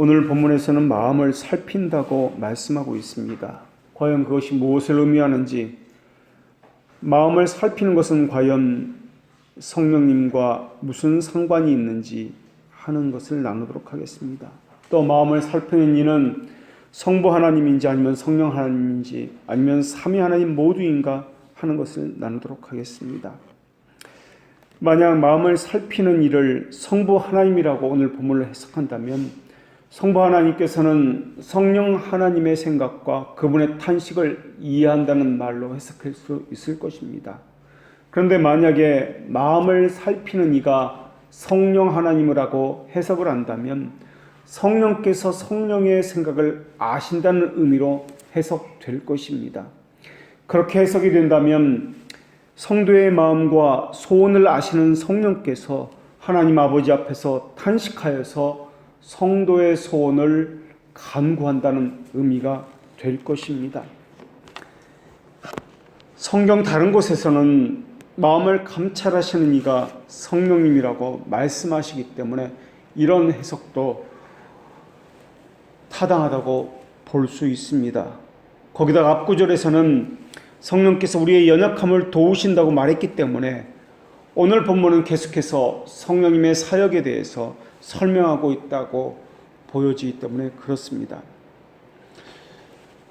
오늘 본문에서는 마음을 살핀다고 말씀하고 있습니다. 과연 그것이 무엇을 의미하는지, 마음을 살피는 것은 과연 성령님과 무슨 상관이 있는지 하는 것을 나누도록 하겠습니다. 또 마음을 살피는 이는 성부 하나님인지 아니면 성령 하나님인지 아니면 삼위 하나님 모두인가 하는 것을 나누도록 하겠습니다. 만약 마음을 살피는 일을 성부 하나님이라고 오늘 본문을 해석한다면 성부 하나님께서는 성령 하나님의 생각과 그분의 탄식을 이해한다는 말로 해석할 수 있을 것입니다. 그런데 만약에 마음을 살피는 이가 성령 하나님이라고 해석을 한다면 성령께서 성령의 생각을 아신다는 의미로 해석될 것입니다. 그렇게 해석이 된다면 성도의 마음과 소원을 아시는 성령께서 하나님 아버지 앞에서 탄식하여서 성도의 소원을 간구한다는 의미가 될 것입니다. 성경 다른 곳에서는 마음을 감찰하시는 이가 성령님이라고 말씀하시기 때문에 이런 해석도 타당하다고 볼 수 있습니다. 거기다가 앞구절에서는 성령께서 우리의 연약함을 도우신다고 말했기 때문에 오늘 본문은 계속해서 성령님의 사역에 대해서 설명하고 있다고 보여지기 때문에 그렇습니다.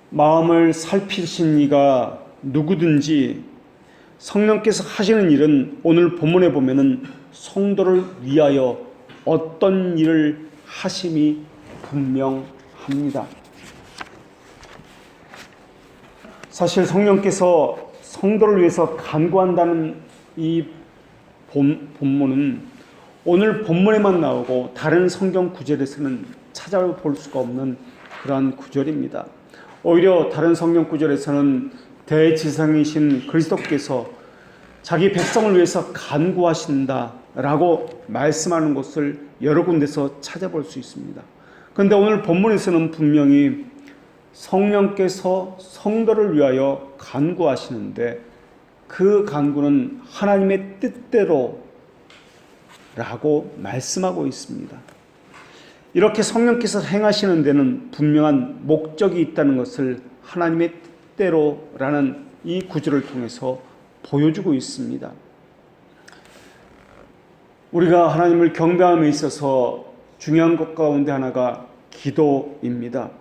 마음을 살피신 이가 누구든지 성령께서 하시는 일은 오늘 본문에 보면은 성도를 위하여 어떤 일을 하심이 분명합니다. 사실 성령께서 성도를 위해서 간구한다는 이 본문은 오늘 본문에만 나오고 다른 성경 구절에서는 찾아볼 수가 없는 그러한 구절입니다. 오히려 다른 성경 구절에서는 대지상이신 그리스도께서 자기 백성을 위해서 간구하신다라고 말씀하는 것을 여러 군데서 찾아볼 수 있습니다. 그런데 오늘 본문에서는 분명히 성령께서 성도를 위하여 간구하시는데 그 간구는 하나님의 뜻대로 라고 말씀하고 있습니다. 이렇게 성령께서 행하시는 데는 분명한 목적이 있다는 것을 하나님의 뜻대로라는 이 구절을 통해서 보여주고 있습니다. 우리가 하나님을 경배함에 있어서 중요한 것 가운데 하나가 기도입니다.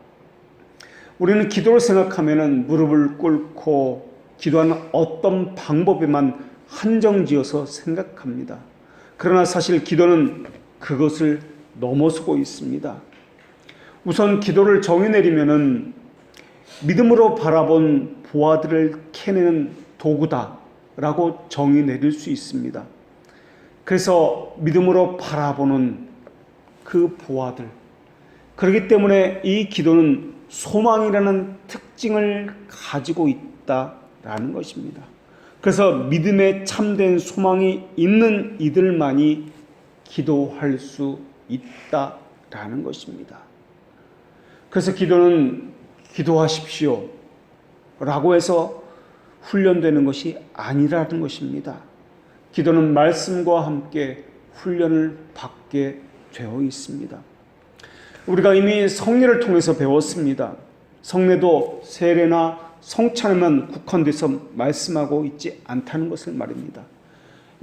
우리는 기도를 생각하면 무릎을 꿇고 기도하는 어떤 방법에만 한정지어서 생각합니다. 그러나 사실 기도는 그것을 넘어서고 있습니다. 우선 기도를 정의 내리면은 믿음으로 바라본 보아들을 캐내는 도구다라고 정의 내릴 수 있습니다. 그래서 믿음으로 바라보는 그 보아들. 그렇기 때문에 이 기도는 소망이라는 특징을 가지고 있다라는 것입니다. 그래서 믿음에 참된 소망이 있는 이들만이 기도할 수 있다라는 것입니다. 그래서 기도는 기도하십시오 라고 해서 훈련되는 것이 아니라는 것입니다. 기도는 말씀과 함께 훈련을 받게 되어 있습니다. 우리가 이미 성례를 통해서 배웠습니다. 성례도 세례나 성찬에만 국한돼서 말씀하고 있지 않다는 것을 말입니다.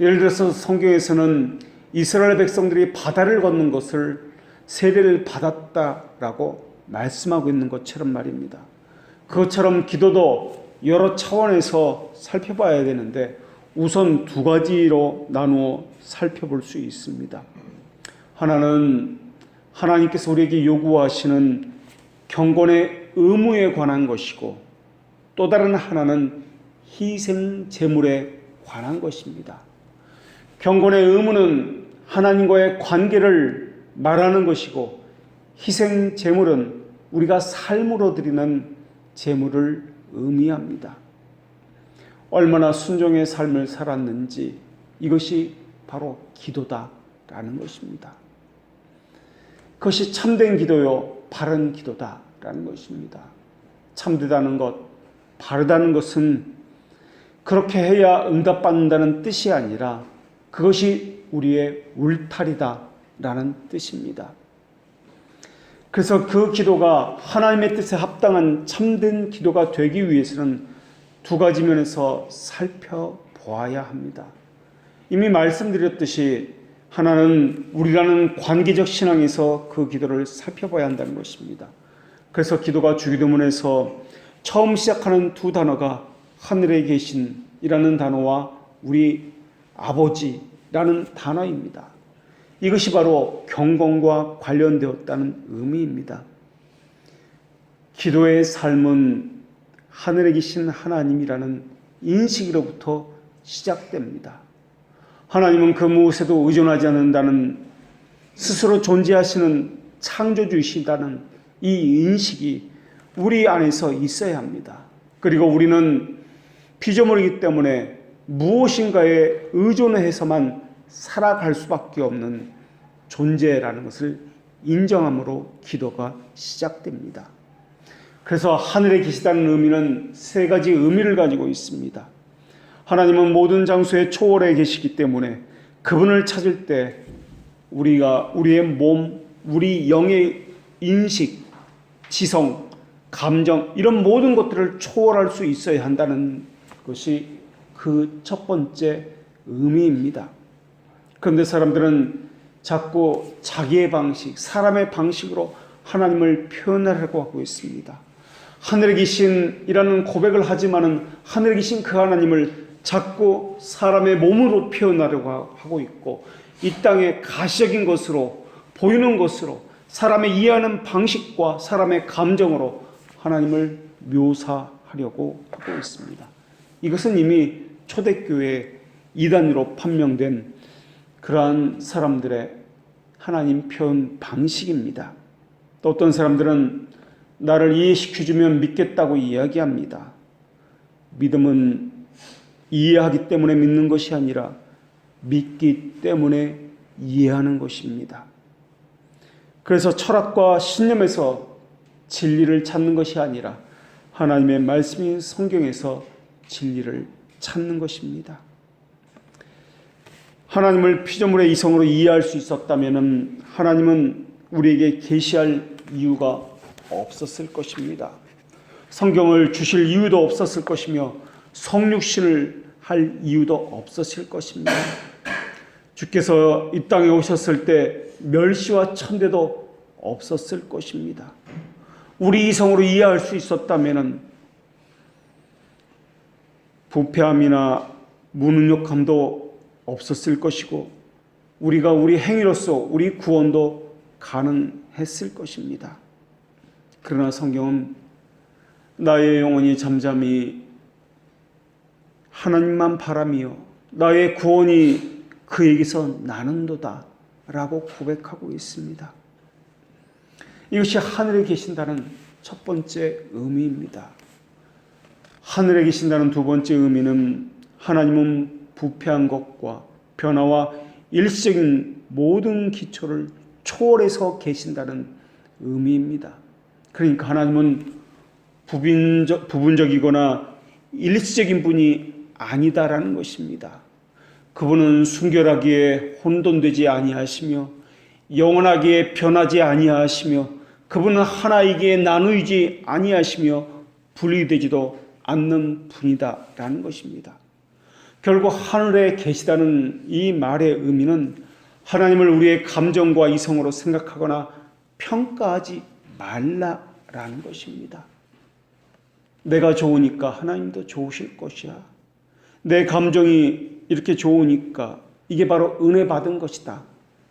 예를 들어서 성경에서는 이스라엘 백성들이 바다를 걷는 것을 세례를 받았다라고 말씀하고 있는 것처럼 말입니다. 그것처럼 기도도 여러 차원에서 살펴봐야 되는데 우선 두 가지로 나누어 살펴볼 수 있습니다. 하나는 하나님께서 우리에게 요구하시는 경건의 의무에 관한 것이고 또 다른 하나는 희생 제물에 관한 것입니다. 경건의 의무는 하나님과의 관계를 말하는 것이고 희생 제물은 우리가 삶으로 드리는 제물을 의미합니다. 얼마나 순종의 삶을 살았는지 이것이 바로 기도다라는 것입니다. 그것이 참된 기도요, 바른 기도다라는 것입니다. 참되다는 것, 바르다는 것은 그렇게 해야 응답받는다는 뜻이 아니라 그것이 우리의 울타리다라는 뜻입니다. 그래서 그 기도가 하나님의 뜻에 합당한 참된 기도가 되기 위해서는 두 가지 면에서 살펴보아야 합니다. 이미 말씀드렸듯이 하나는 우리라는 관계적 신앙에서 그 기도를 살펴봐야 한다는 것입니다. 그래서 기도가 주기도문에서 처음 시작하는 두 단어가 하늘에 계신이라는 단어와 우리 아버지라는 단어입니다. 이것이 바로 경건과 관련되었다는 의미입니다. 기도의 삶은 하늘에 계신 하나님이라는 인식으로부터 시작됩니다. 하나님은 그 무엇에도 의존하지 않는다는, 스스로 존재하시는 창조주이시다는 이 인식이 우리 안에서 있어야 합니다. 그리고 우리는 피조물이기 때문에 무엇인가에 의존해서만 살아갈 수밖에 없는 존재라는 것을 인정함으로 기도가 시작됩니다. 그래서 하늘에 계시다는 의미는 세 가지 의미를 가지고 있습니다. 하나님은 모든 장소에 초월해 계시기 때문에 그분을 찾을 때 우리가 우리의 몸, 우리 영의 인식, 지성, 감정 이런 모든 것들을 초월할 수 있어야 한다는 것이 그 첫 번째 의미입니다. 그런데 사람들은 자꾸 자기의 방식, 사람의 방식으로 하나님을 표현하려고 하고 있습니다. 하늘에 계신이라는 고백을 하지만은 하늘에 계신 그 하나님을 자꾸 사람의 몸으로 표현하려고 하고 있고, 이 땅의 가시적인 것으로, 보이는 것으로, 사람의 이해하는 방식과 사람의 감정으로 하나님을 묘사하려고 하고 있습니다. 이것은 이미 초대교회 이단으로 판명된 그러한 사람들의 하나님 표현 방식입니다. 또 어떤 사람들은 나를 이해시켜주면 믿겠다고 이야기합니다. 믿음은 이해하기 때문에 믿는 것이 아니라 믿기 때문에 이해하는 것입니다. 그래서 철학과 신념에서 진리를 찾는 것이 아니라 하나님의 말씀인 성경에서 진리를 찾는 것입니다. 하나님을 피조물의 이성으로 이해할 수 있었다면 하나님은 우리에게 계시할 이유가 없었을 것입니다. 성경을 주실 이유도 없었을 것이며 성육신을 할 이유도 없었을 것입니다. 주께서 이 땅에 오셨을 때 멸시와 천대도 없었을 것입니다. 우리 이성으로 이해할 수 있었다면 부패함이나 무능력함도 없었을 것이고 우리가 우리 행위로서 우리 구원도 가능했을 것입니다. 그러나 성경은 나의 영혼이 잠잠히 하나님만 바라며 나의 구원이 그에게서 나는도다 라고 고백하고 있습니다. 이것이 하늘에 계신다는 첫 번째 의미입니다. 하늘에 계신다는 두 번째 의미는 하나님은 부패한 것과 변화와 일시적인 모든 기초를 초월해서 계신다는 의미입니다. 그러니까 하나님은 부분적이거나 일시적인 분이 아니다라는 것입니다. 그분은 순결하기에 혼돈되지 아니하시며 영원하기에 변하지 아니하시며 그분은 하나이기에 나누이지 아니하시며 분리되지도 않는 분이다라는 것입니다. 결국 하늘에 계시다는 이 말의 의미는 하나님을 우리의 감정과 이성으로 생각하거나 평가하지 말라라는 것입니다. 내가 좋으니까 하나님도 좋으실 것이야. 내 감정이 이렇게 좋으니까 이게 바로 은혜 받은 것이다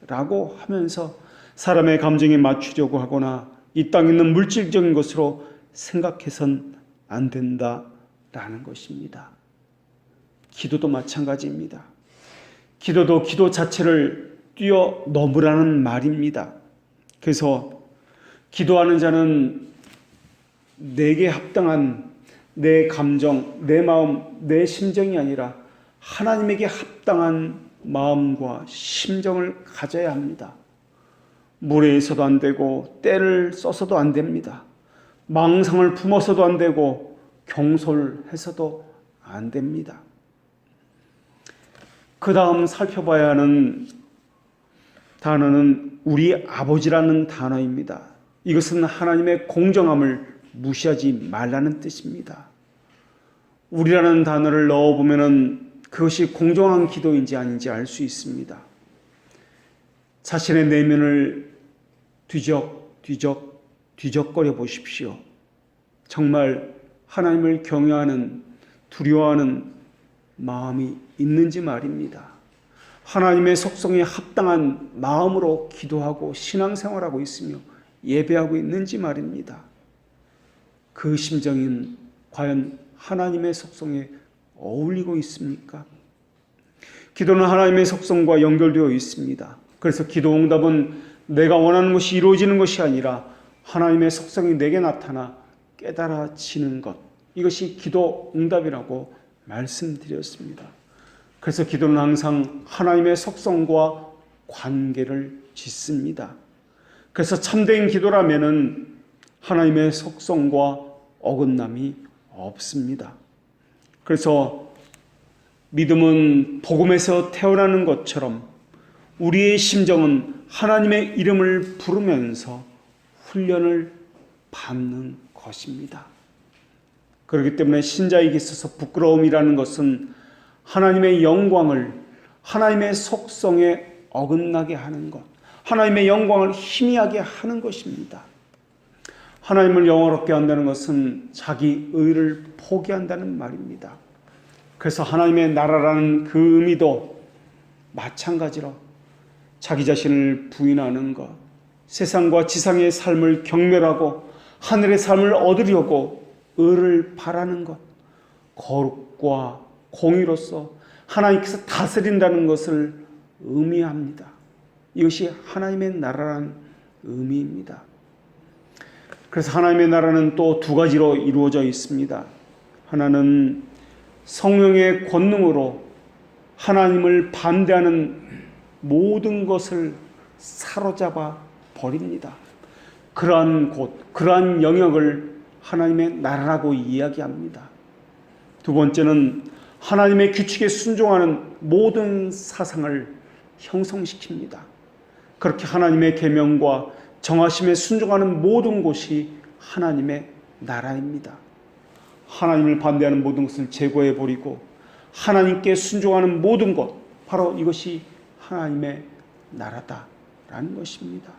라고 하면서 사람의 감정에 맞추려고 하거나 이 땅에 있는 물질적인 것으로 생각해선 안 된다라는 것입니다. 기도도 마찬가지입니다. 기도도 기도 자체를 뛰어넘으라는 말입니다. 그래서 기도하는 자는 내게 합당한 내 감정, 내 마음, 내 심정이 아니라 하나님에게 합당한 마음과 심정을 가져야 합니다. 무례해서도 안 되고 때를 써서도 안 됩니다. 망상을 품어서도 안 되고 경솔해서도 안 됩니다. 그 다음 살펴봐야 하는 단어는 우리 아버지라는 단어입니다. 이것은 하나님의 공정함을 무시하지 말라는 뜻입니다. 우리라는 단어를 넣어보면 그것이 공정한 기도인지 아닌지 알 수 있습니다. 자신의 내면을 뒤적거려 보십시오. 정말 하나님을 경외하는, 두려워하는 마음이 있는지 말입니다. 하나님의 속성에 합당한 마음으로 기도하고 신앙생활하고 있으며 예배하고 있는지 말입니다. 그 심정은 과연 하나님의 속성에 어울리고 있습니까? 기도는 하나님의 속성과 연결되어 있습니다. 그래서 기도 응답은 내가 원하는 것이 이루어지는 것이 아니라 하나님의 속성이 내게 나타나 깨달아지는 것, 이것이 기도 응답이라고 말씀드렸습니다. 그래서 기도는 항상 하나님의 속성과 관계를 짓습니다. 그래서 참된 기도라면은 하나님의 속성과 어긋남이 없습니다. 그래서 믿음은 복음에서 태어나는 것처럼 우리의 심정은 하나님의 이름을 부르면서 훈련을 받는 것입니다. 그렇기 때문에 신자에게 있어서 부끄러움이라는 것은 하나님의 영광을, 하나님의 속성에 어긋나게 하는 것, 하나님의 영광을 희미하게 하는 것입니다. 하나님을 영화롭게 한다는 것은 자기 의를 포기한다는 말입니다. 그래서 하나님의 나라라는 그 의미도 마찬가지로 자기 자신을 부인하는 것, 세상과 지상의 삶을 경멸하고 하늘의 삶을 얻으려고 의를 바라는 것, 거룩과 공의로서 하나님께서 다스린다는 것을 의미합니다. 이것이 하나님의 나라라는 의미입니다. 그래서 하나님의 나라는 또 두 가지로 이루어져 있습니다. 하나는 성령의 권능으로 하나님을 반대하는 모든 것을 사로잡아 버립니다. 그러한 곳, 그러한 영역을 하나님의 나라라고 이야기합니다. 두 번째는 하나님의 규칙에 순종하는 모든 사상을 형성시킵니다. 그렇게 하나님의 계명과 정하심에 순종하는 모든 곳이 하나님의 나라입니다. 하나님을 반대하는 모든 것을 제거해 버리고 하나님께 순종하는 모든 것, 바로 이것이 하나님의 나라다라는 것입니다.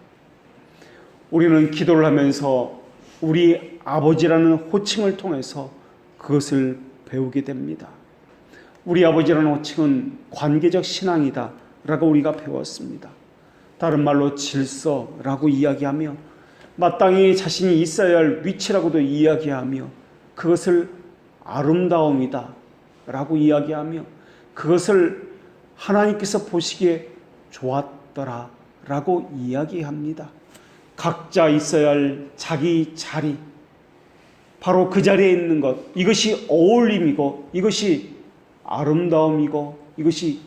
우리는 기도를 하면서 우리 아버지라는 호칭을 통해서 그것을 배우게 됩니다. 우리 아버지라는 호칭은 관계적 신앙이다 라고 우리가 배웠습니다. 다른 말로 질서라고 이야기하며 마땅히 자신이 있어야 할 위치라고도 이야기하며 그것을 아름다움이다 라고 이야기하며 그것을 하나님께서 보시기에 좋았더라 라고 이야기합니다. 각자 있어야 할 자기 자리, 바로 그 자리에 있는 것, 이것이 어울림이고 이것이 아름다움이고 이것이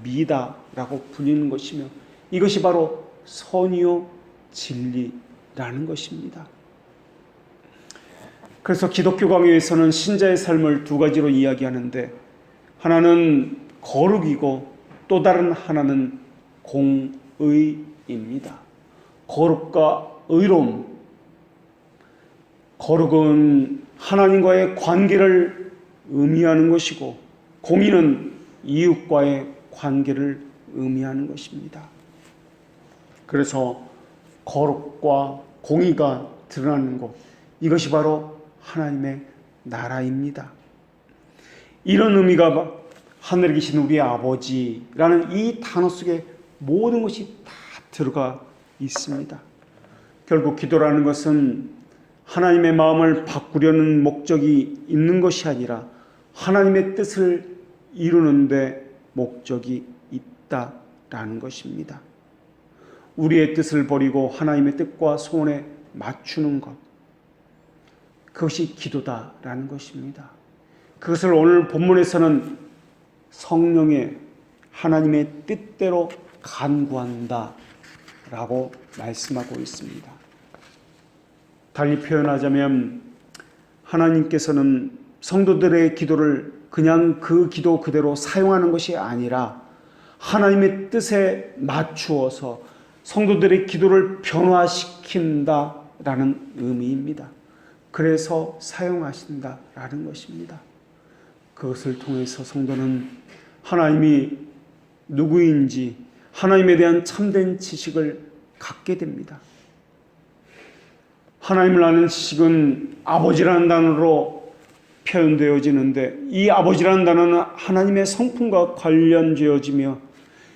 미다라고 불리는 것이며 이것이 바로 선이요 진리라는 것입니다. 그래서 기독교 강요에서는 신자의 삶을 두 가지로 이야기하는데 하나는 거룩이고 또 다른 하나는 공의입니다. 거룩과 의로움. 거룩은 하나님과의 관계를 의미하는 것이고 공의는 이웃과의 관계를 의미하는 것입니다. 그래서 거룩과 공의가 드러나는 곳, 이것이 바로 하나님의 나라입니다. 이런 의미가 하늘에 계신 우리 아버지라는 이 단어 속에 모든 것이 다 들어가 있습니다. 결국 기도라는 것은 하나님의 마음을 바꾸려는 목적이 있는 것이 아니라 하나님의 뜻을 이루는 데 목적이 있다라는 것입니다. 우리의 뜻을 버리고 하나님의 뜻과 소원에 맞추는 것, 그것이 기도다라는 것입니다. 그것을 오늘 본문에서는 성령의 하나님의 뜻대로 간구한다 라고 말씀하고 있습니다. 달리 표현하자면 하나님께서는 성도들의 기도를 그냥 그 기도 그대로 사용하는 것이 아니라 하나님의 뜻에 맞추어서 성도들의 기도를 변화시킨다 라는 의미입니다. 그래서 사용하신다라는 것입니다. 그것을 통해서 성도는 하나님이 누구인지 하나님에 대한 참된 지식을 갖게 됩니다. 하나님을 아는 지식은 아버지라는 단어로 표현되어지는데, 이 아버지라는 단어는 하나님의 성품과 관련되어지며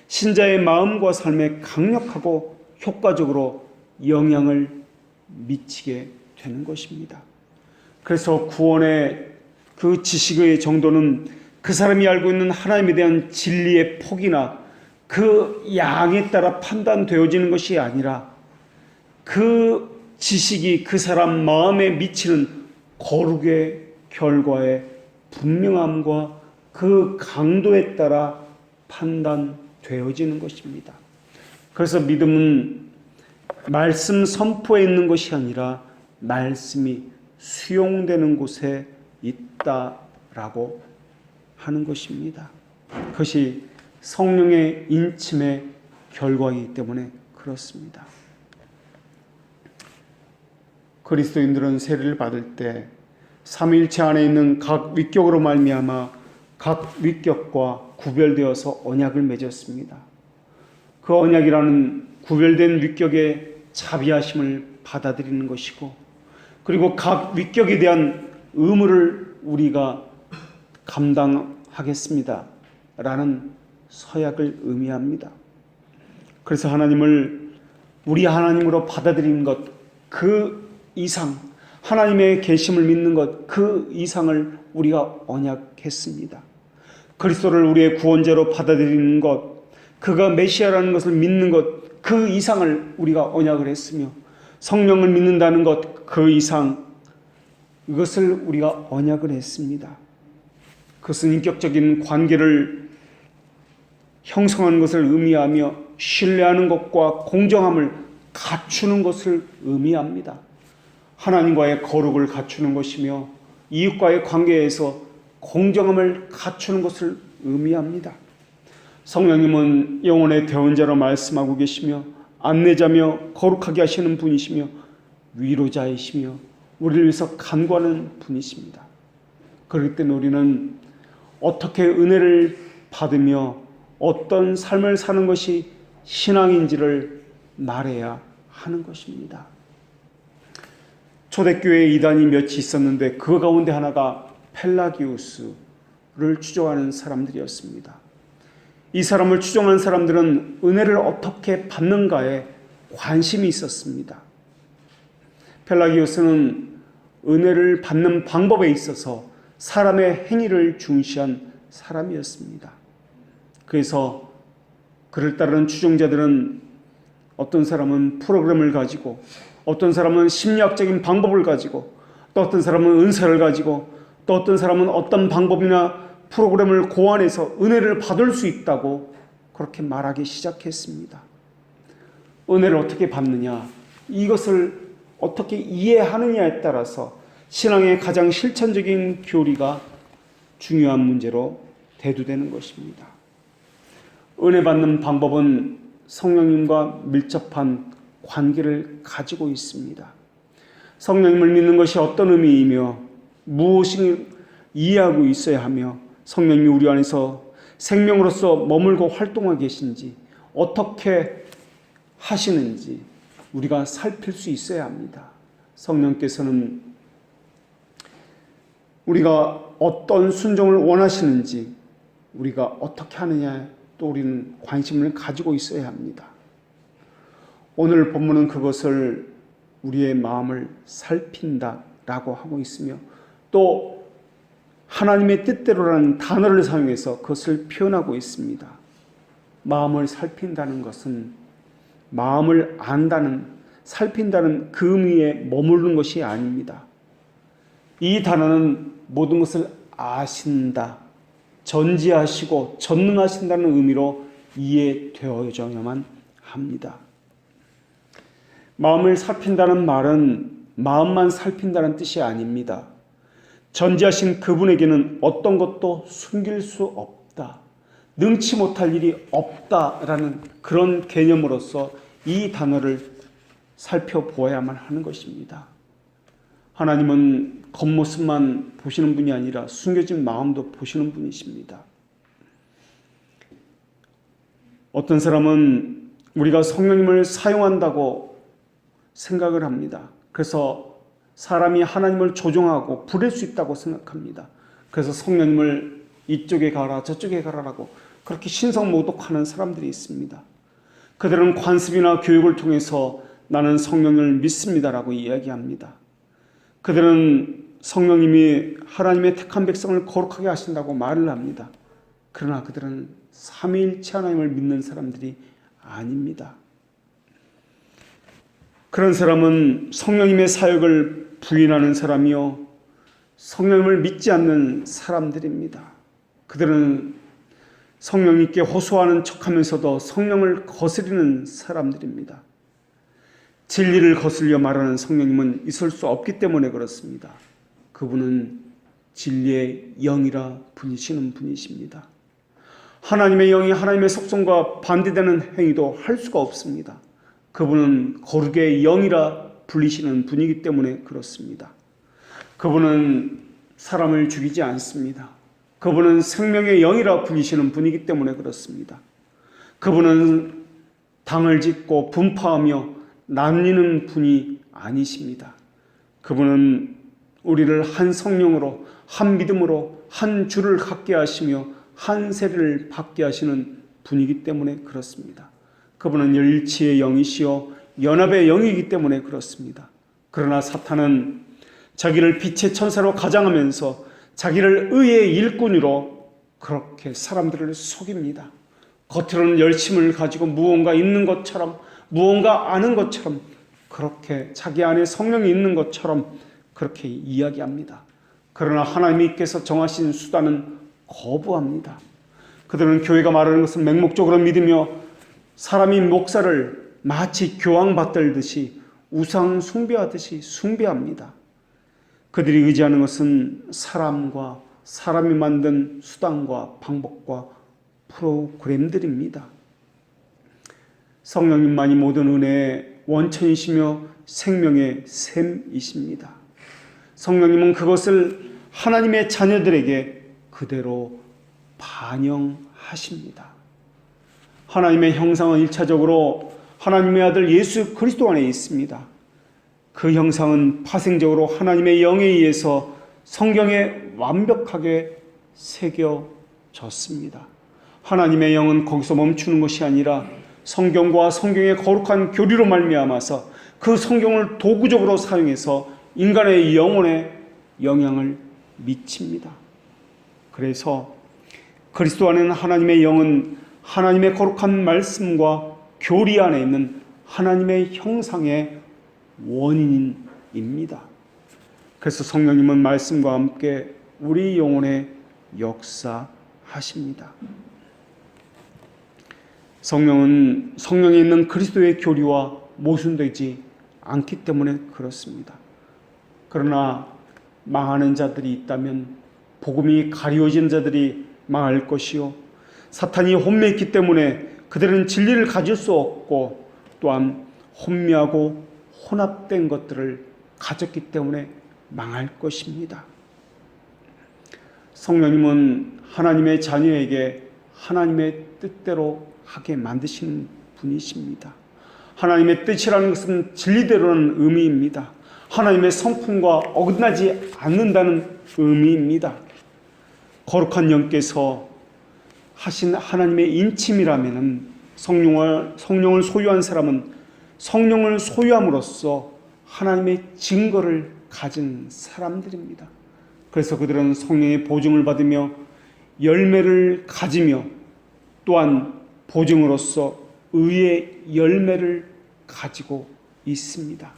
신자의 마음과 삶에 강력하고 효과적으로 영향을 미치게 되는 것입니다. 그래서 구원의 그 지식의 정도는 그 사람이 알고 있는 하나님에 대한 진리의 폭이나 그 양에 따라 판단되어지는 것이 아니라 그 지식이 그 사람 마음에 미치는 거룩의 결과의 분명함과 그 강도에 따라 판단되어지는 것입니다. 그래서 믿음은 말씀 선포에 있는 것이 아니라 말씀이 수용되는 곳에 있다라고 하는 것입니다. 그것이 성령의 인침의 결과이기 때문에 그렇습니다. 그리스도인들은 세례를 받을 때 삼위일체 안에 있는 각 위격으로 말미암아 각 위격과 구별되어서 언약을 맺었습니다. 그 언약이라는 구별된 위격의 자비하심을 받아들이는 것이고, 그리고 각 위격에 대한 의무를 우리가 감당하겠습니다 라는 서약을 의미합니다. 그래서 하나님을 우리 하나님으로 받아들이는 것, 그 이상, 하나님의 계심을 믿는 것, 그 이상을 우리가 언약했습니다. 그리스도를 우리의 구원자로 받아들이는 것, 그가 메시아라는 것을 믿는 것, 그 이상을 우리가 언약을 했으며, 성령을 믿는다는 것, 그 이상, 이것을 우리가 언약을 했습니다. 그것은 인격적인 관계를 형성하는 것을 의미하며 신뢰하는 것과 공정함을 갖추는 것을 의미합니다. 하나님과의 거룩을 갖추는 것이며 이웃과의 관계에서 공정함을 갖추는 것을 의미합니다. 성령님은 영혼의 대원자로 말씀하고 계시며 안내자며 거룩하게 하시는 분이시며 위로자이시며 우리를 위해서 간구하는 분이십니다. 그렇기 때문에 우리는 어떻게 은혜를 받으며 어떤 삶을 사는 것이 신앙인지를 말해야 하는 것입니다. 초대교회에 이단이 몇이 있었는데 그 가운데 하나가 펠라기우스를 추종하는 사람들이었습니다. 이 사람을 추종하는 사람들은 은혜를 어떻게 받는가에 관심이 있었습니다. 펠라기우스는 은혜를 받는 방법에 있어서 사람의 행위를 중시한 사람이었습니다. 그래서 그를 따르는 추종자들은 어떤 사람은 프로그램을 가지고, 어떤 사람은 심리학적인 방법을 가지고, 또 어떤 사람은 은사를 가지고, 또 어떤 사람은 어떤 방법이나 프로그램을 고안해서 은혜를 받을 수 있다고 그렇게 말하기 시작했습니다. 은혜를 어떻게 받느냐, 이것을 어떻게 이해하느냐에 따라서 신앙의 가장 실천적인 교리가 중요한 문제로 대두되는 것입니다. 은혜 받는 방법은 성령님과 밀접한 관계를 가지고 있습니다. 성령님을 믿는 것이 어떤 의미이며 무엇을 이해하고 있어야 하며 성령님이 우리 안에서 생명으로서 머물고 활동하고 계신지 어떻게 하시는지 우리가 살필 수 있어야 합니다. 성령께서는 우리가 어떤 순종을 원하시는지 우리가 어떻게 하느냐에 또 우리는 관심을 가지고 있어야 합니다. 오늘 본문은 그것을 우리의 마음을 살핀다라고 하고 있으며 또 하나님의 뜻대로라는 단어를 사용해서 그것을 표현하고 있습니다. 마음을 살핀다는 것은 마음을 안다는, 살핀다는 그 의미에 머무르는 것이 아닙니다. 이 단어는 모든 것을 아신다, 전지하시고 전능하신다는 의미로 이해되어져야만 합니다. 마음을 살핀다는 말은 마음만 살핀다는 뜻이 아닙니다. 전지하신 그분에게는 어떤 것도 숨길 수 없다, 능치 못할 일이 없다라는 그런 개념으로서 이 단어를 살펴보아야만 하는 것입니다. 하나님은 겉모습만 보시는 분이 아니라 숨겨진 마음도 보시는 분이십니다. 어떤 사람은 우리가 성령님을 사용한다고 생각을 합니다. 그래서 사람이 하나님을 조종하고 부릴 수 있다고 생각합니다. 그래서 성령님을 이쪽에 가라 저쪽에 가라라고 그렇게 신성모독하는 사람들이 있습니다. 그들은 관습이나 교육을 통해서 나는 성령을 믿습니다라고 이야기합니다. 그들은 성령님이 하나님의 택한 백성을 거룩하게 하신다고 말을 합니다. 그러나 그들은 삼위일체 하나님을 믿는 사람들이 아닙니다. 그런 사람은 성령님의 사역을 부인하는 사람이요, 성령님을 믿지 않는 사람들입니다. 그들은 성령님께 호소하는 척하면서도 성령을 거스리는 사람들입니다. 진리를 거슬려 말하는 성령님은 있을 수 없기 때문에 그렇습니다. 그분은 진리의 영이라 불리시는 분이십니다. 하나님의 영이 하나님의 속성과 반대되는 행위도 할 수가 없습니다. 그분은 거룩의 영이라 불리시는 분이기 때문에 그렇습니다. 그분은 사람을 죽이지 않습니다. 그분은 생명의 영이라 불리시는 분이기 때문에 그렇습니다. 그분은 당을 짓고 분파하며 나뉘는 분이 아니십니다. 그분은 우리를 한 성령으로, 한 믿음으로, 한 주를 갖게 하시며 한 세례를 받게 하시는 분이기 때문에 그렇습니다. 그분은 일치의 영이시요 연합의 영이기 때문에 그렇습니다. 그러나 사탄은 자기를 빛의 천사로 가장하면서 자기를 의의 일꾼으로 그렇게 사람들을 속입니다. 겉으로는 열심을 가지고 무언가 있는 것처럼, 무언가 아는 것처럼, 그렇게 자기 안에 성령이 있는 것처럼 그렇게 이야기합니다. 그러나 하나님께서 정하신 수단은 거부합니다. 그들은 교회가 말하는 것을 맹목적으로 믿으며 사람이 목사를 마치 교황받들듯이 우상 숭배하듯이 숭배합니다. 그들이 의지하는 것은 사람과 사람이 만든 수단과 방법과 프로그램들입니다. 성령님만이 모든 은혜의 원천이시며 생명의 샘이십니다. 성령님은 그것을 하나님의 자녀들에게 그대로 반영하십니다. 하나님의 형상은 1차적으로 하나님의 아들 예수 그리스도 안에 있습니다. 그 형상은 파생적으로 하나님의 영에 의해서 성경에 완벽하게 새겨졌습니다. 하나님의 영은 거기서 멈추는 것이 아니라 성경과 성경의 거룩한 교리로 말미암아서 그 성경을 도구적으로 사용해서 인간의 영혼에 영향을 미칩니다. 그래서 그리스도 안에는 하나님의 영은 하나님의 거룩한 말씀과 교리 안에 있는 하나님의 형상의 원인입니다. 그래서 성령님은 말씀과 함께 우리 영혼에 역사하십니다. 성령은 성령에 있는 그리스도의 교리와 모순되지 않기 때문에 그렇습니다. 그러나 망하는 자들이 있다면 복음이 가리워진 자들이 망할 것이요, 사탄이 혼미했기 때문에 그들은 진리를 가질 수 없고 또한 혼미하고 혼합된 것들을 가졌기 때문에 망할 것입니다. 성령님은 하나님의 자녀에게 하나님의 뜻대로 하게 만드시는 분이십니다. 하나님의 뜻이라는 것은 진리대로라는 의미입니다. 하나님의 성품과 어긋나지 않는다는 의미입니다. 거룩한 영께서 하신 하나님의 인침이라면 성령을 소유한 사람은 성령을 소유함으로써 하나님의 증거를 가진 사람들입니다. 그래서 그들은 성령의 보증을 받으며 열매를 가지며 또한 보증으로서 의의 열매를 가지고 있습니다.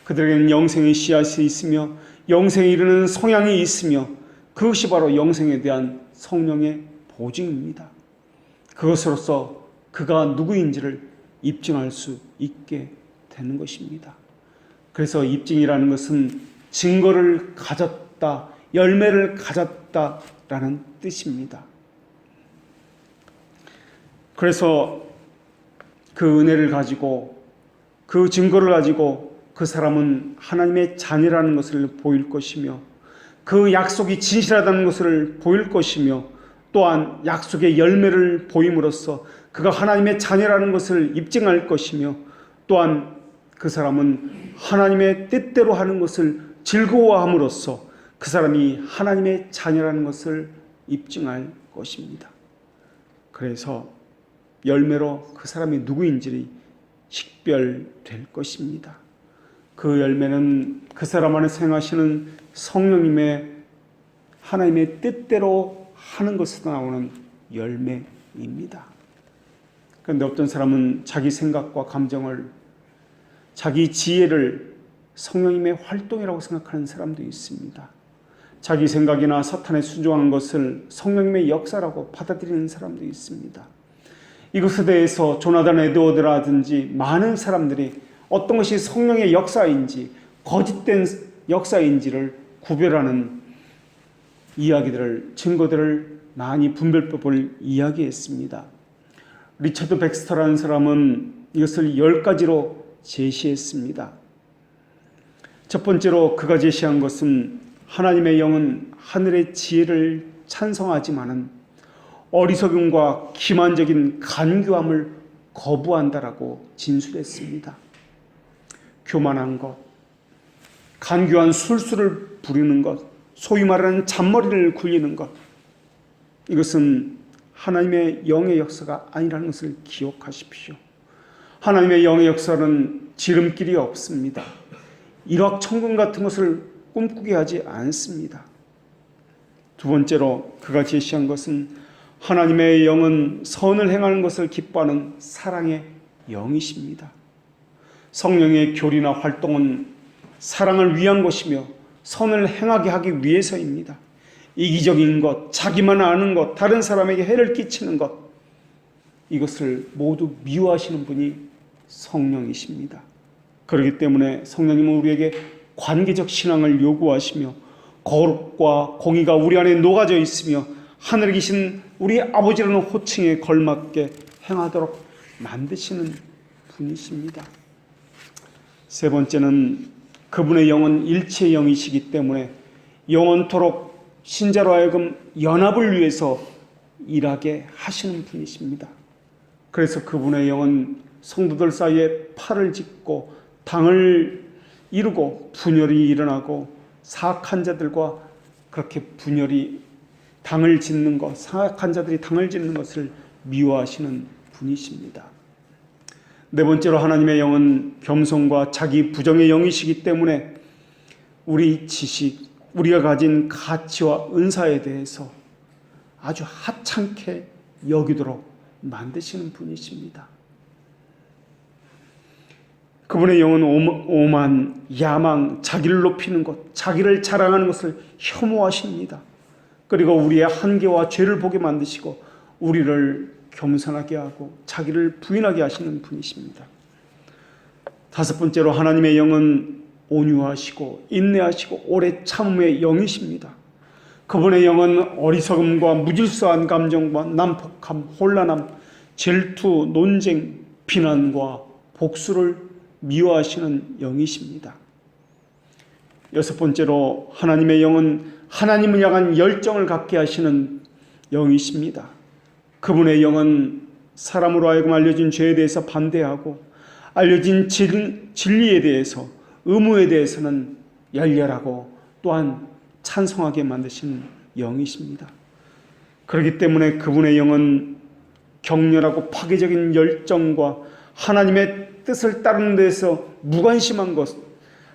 그들에게는 영생의 씨앗이 있으며 영생에 이르는 성향이 있으며 그것이 바로 영생에 대한 성령의 보증입니다. 그것으로서 그가 누구인지를 입증할 수 있게 되는 것입니다. 그래서 입증이라는 것은 증거를 가졌다, 열매를 가졌다라는 뜻입니다. 그래서 그 은혜를 가지고 그 증거를 가지고 그 사람은 하나님의 자녀라는 것을 보일 것이며 그 약속이 진실하다는 것을 보일 것이며 또한 약속의 열매를 보임으로써 그가 하나님의 자녀라는 것을 입증할 것이며 또한 그 사람은 하나님의 뜻대로 하는 것을 즐거워함으로써 그 사람이 하나님의 자녀라는 것을 입증할 것입니다. 그래서 열매로 그 사람이 누구인지 식별될 것입니다. 그 열매는 그 사람 안에서 행하시는 성령님의 하나님의 뜻대로 하는 것에서 나오는 열매입니다. 그런데 어떤 사람은 자기 생각과 감정을, 자기 지혜를 성령님의 활동이라고 생각하는 사람도 있습니다. 자기 생각이나 사탄에 순종하는 것을 성령님의 역사라고 받아들이는 사람도 있습니다. 이것에 대해서 조나단 에드워드라든지 많은 사람들이 어떤 것이 성령의 역사인지 거짓된 역사인지를 구별하는 이야기들을, 증거들을 많이 분별법을 이야기했습니다. 리처드 백스터라는 사람은 이것을 10가지로 제시했습니다. 첫 번째로 그가 제시한 것은 하나님의 영은 하늘의 지혜를 찬성하지만은 어리석음과 기만적인 간교함을 거부한다라고 진술했습니다. 교만한 것, 간교한 술수를 부리는 것, 소위 말하는 잔머리를 굴리는 것, 이것은 하나님의 영의 역사가 아니라는 것을 기억하십시오. 하나님의 영의 역사는 지름길이 없습니다. 일확천금 같은 것을 꿈꾸게 하지 않습니다. 두 번째로 그가 제시한 것은 하나님의 영은 선을 행하는 것을 기뻐하는 사랑의 영이십니다. 성령의 교리나 활동은 사랑을 위한 것이며 선을 행하게 하기 위해서입니다. 이기적인 것, 자기만 아는 것, 다른 사람에게 해를 끼치는 것, 이것을 모두 미워하시는 분이 성령이십니다. 그렇기 때문에 성령님은 우리에게 관계적 신앙을 요구하시며 거룩과 공의가 우리 안에 녹아져 있으며 하늘에 계신 우리 아버지라는 호칭에 걸맞게 행하도록 만드시는 분이십니다. 세 번째는 그분의 영은 일체의 영이시기 때문에 영원토록 신자로 하여금 연합을 위해서 일하게 하시는 분이십니다. 그래서 그분의 영은 성도들 사이에 팔을 짚고 당을 이루고 분열이 일어나고 사악한 자들과 그렇게 분열이 당을 짓는 것, 사악한 자들이 당을 짓는 것을 미워하시는 분이십니다. 네 번째로 하나님의 영은 겸손과 자기 부정의 영이시기 때문에 우리 지식, 우리가 가진 가치와 은사에 대해서 아주 하찮게 여기도록 만드시는 분이십니다. 그분의 영은 오만, 야망, 자기를 높이는 것, 자기를 자랑하는 것을 혐오하십니다. 그리고 우리의 한계와 죄를 보게 만드시고 우리를 겸손하게 하고 자기를 부인하게 하시는 분이십니다. 다섯 번째로 하나님의 영은 온유하시고 인내하시고 오래 참음의 영이십니다. 그분의 영은 어리석음과 무질서한 감정과 난폭함, 혼란함, 질투, 논쟁, 비난과 복수를 미워하시는 영이십니다. 여섯 번째로 하나님의 영은 하나님을 향한 열정을 갖게 하시는 영이십니다. 그분의 영은 사람으로 하여금 알려진 죄에 대해서 반대하고 알려진 진리에 대해서, 의무에 대해서는 열렬하고 또한 찬성하게 만드시는 영이십니다. 그렇기 때문에 그분의 영은 격렬하고 파괴적인 열정과 하나님의 뜻을 따르는 데서 무관심한 것,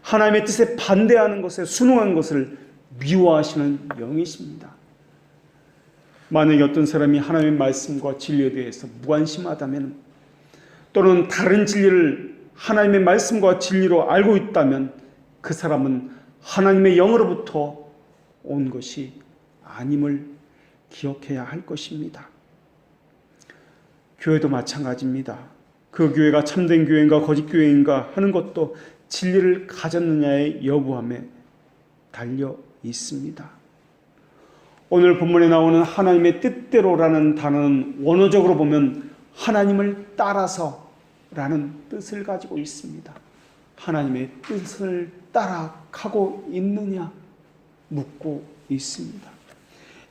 하나님의 뜻에 반대하는 것에 순응한 것을 미워하시는 영이십니다. 만약에 어떤 사람이 하나님의 말씀과 진리에 대해서 무관심하다면, 또는 다른 진리를 하나님의 말씀과 진리로 알고 있다면 그 사람은 하나님의 영으로부터 온 것이 아님을 기억해야 할 것입니다. 교회도 마찬가지입니다. 그 교회가 참된 교회인가 거짓 교회인가 하는 것도 진리를 가졌느냐의 여부함에 달려 있습니다. 오늘 본문에 나오는 하나님의 뜻대로라는 단어는 원어적으로 보면 하나님을 따라서 라는 뜻을 가지고 있습니다. 하나님의 뜻을 따라가고 있느냐 묻고 있습니다.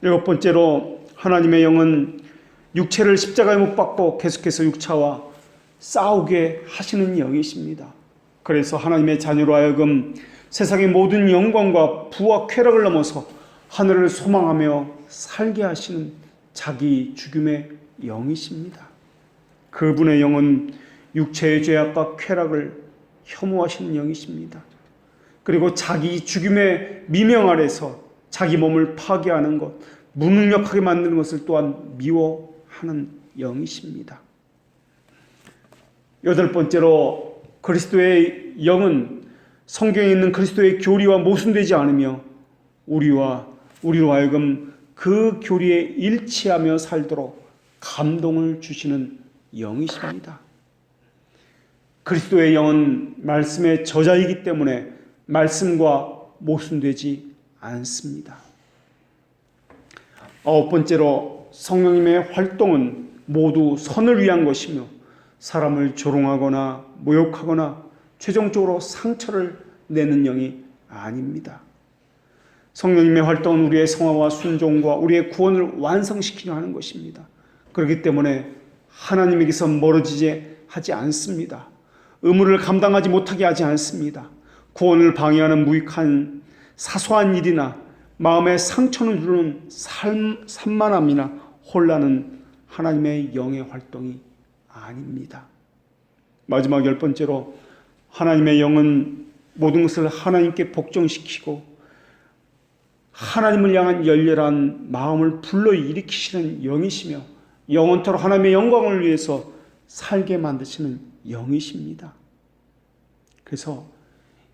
7번째로 하나님의 영은 육체를 십자가에 못 박고 계속해서 육체와 싸우게 하시는 영이십니다. 그래서 하나님의 자녀로 하여금 세상의 모든 영광과 부와 쾌락을 넘어서 하늘을 소망하며 살게 하시는 자기 죽음의 영이십니다. 그분의 영은 육체의 죄악과 쾌락을 혐오하시는 영이십니다. 그리고 자기 죽음의 미명 아래서 자기 몸을 파괴하는 것, 무능력하게 만드는 것을 또한 미워하는 영이십니다. 8번째로 그리스도의 영은 성경에 있는 그리스도의 교리와 모순되지 않으며 우리로 하여금 그 교리에 일치하며 살도록 감동을 주시는 영이십니다. 그리스도의 영은 말씀의 저자이기 때문에 말씀과 모순되지 않습니다. 9번째로 성령님의 활동은 모두 선을 위한 것이며 사람을 조롱하거나 모욕하거나 최종적으로 상처를 내는 영이 아닙니다. 성령님의 활동은 우리의 성화와 순종과 우리의 구원을 완성시키려 하는 것입니다. 그렇기 때문에 하나님에게서 멀어지지 하지 않습니다. 의무를 감당하지 못하게 하지 않습니다. 구원을 방해하는 무익한 사소한 일이나 마음에 상처를 주는 산만함이나 혼란은 하나님의 영의 활동이 아닙니다. 마지막 10번째로 하나님의 영은 모든 것을 하나님께 복종시키고 하나님을 향한 열렬한 마음을 불러일으키시는 영이시며 영원토록 하나님의 영광을 위해서 살게 만드시는 영이십니다. 그래서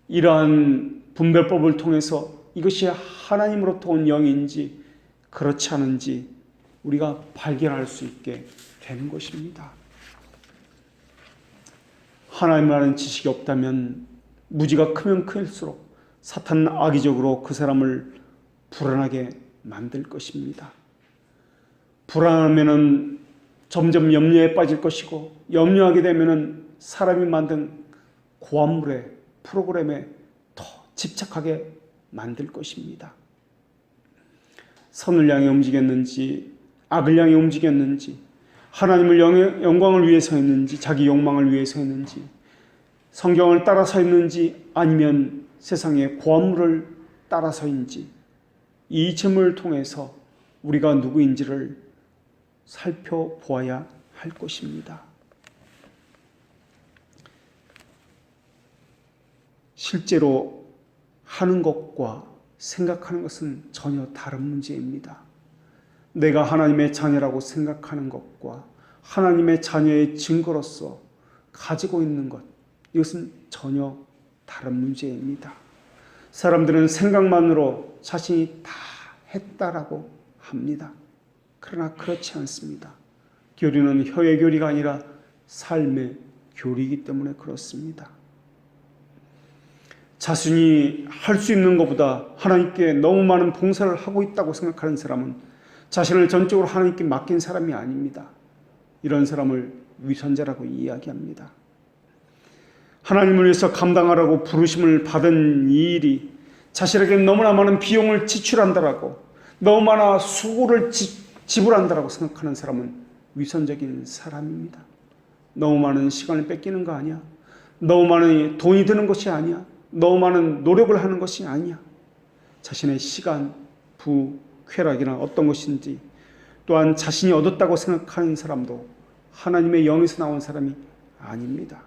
이러한 분별법을 통해서 이것이 하나님으로부터 온 영인지 그렇지 않은지 우리가 발견할 수 있게 되는 것입니다. 하나님을 아는 지식이 없다면 무지가 크면 클수록 사탄은 악의적으로 그 사람을 불안하게 만들 것입니다. 불안하면은 점점 염려에 빠질 것이고 염려하게 되면은 사람이 만든 고안물에 프로그램에 더 집착하게 만들 것입니다. 선을 향해 움직였는지 악을 향해 움직였는지 하나님을 영광을 위해서 했는지 자기 욕망을 위해서 했는지 성경을 따라서 했는지 아니면 세상의 고안물을 따라서인지 이 점을 통해서 우리가 누구인지를 살펴보아야 할 것입니다. 실제로 하는 것과 생각하는 것은 전혀 다른 문제입니다. 내가 하나님의 자녀라고 생각하는 것과 하나님의 자녀의 증거로서 가지고 있는 것, 이것은 전혀 다른 문제입니다. 사람들은 생각만으로 자신이 다 했다라고 합니다. 그러나 그렇지 않습니다. 교리는 혀의 교리가 아니라 삶의 교리이기 때문에 그렇습니다. 자신이 할 수 있는 것보다 하나님께 너무 많은 봉사를 하고 있다고 생각하는 사람은 자신을 전적으로 하나님께 맡긴 사람이 아닙니다. 이런 사람을 위선자라고 이야기합니다. 하나님을 위해서 감당하라고 부르심을 받은 이 일이 자신에게 너무나 많은 비용을 지출한다라고 너무 많은 수고를 지불한다라고 생각하는 사람은 위선적인 사람입니다. 너무 많은 시간을 뺏기는 거 아니야? 너무 많은 돈이 드는 것이 아니야? 너무 많은 노력을 하는 것이 아니야? 자신의 시간, 부, 쾌락이나 어떤 것인지 또한 자신이 얻었다고 생각하는 사람도 하나님의 영에서 나온 사람이 아닙니다.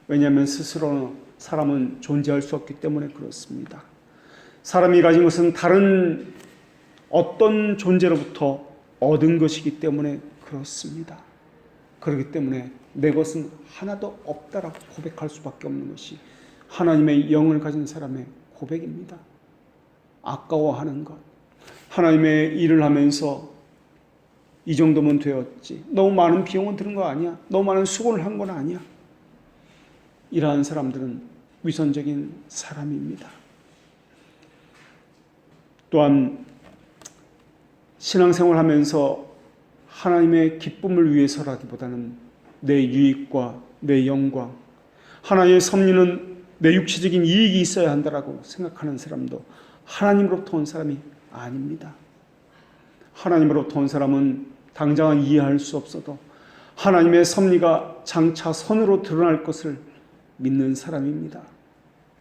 왜냐하면 스스로 사람은 존재할 수 없기 때문에 그렇습니다. 사람이 가진 것은 다른 어떤 존재로부터 얻은 것이기 때문에 그렇습니다. 그렇기 때문에 내 것은 하나도 없다라고 고백할 수밖에 없는 것이 하나님의 영을 가진 사람의 고백입니다. 아까워하는 것, 하나님의 일을 하면서 이 정도면 되었지, 너무 많은 비용은 드는 거 아니야, 너무 많은 수고를 한 건 아니야, 이러한 사람들은 위선적인 사람입니다. 또한 신앙생활 하면서 하나님의 기쁨을 위해서라기보다는 내 유익과 내 영광, 하나님의 섭리는 내 육체적인 이익이 있어야 한다라고 생각하는 사람도 하나님으로부터 온 사람이 아닙니다. 하나님으로부터 온 사람은 당장은 이해할 수 없어도 하나님의 섭리가 장차 선으로 드러날 것을 믿는 사람입니다.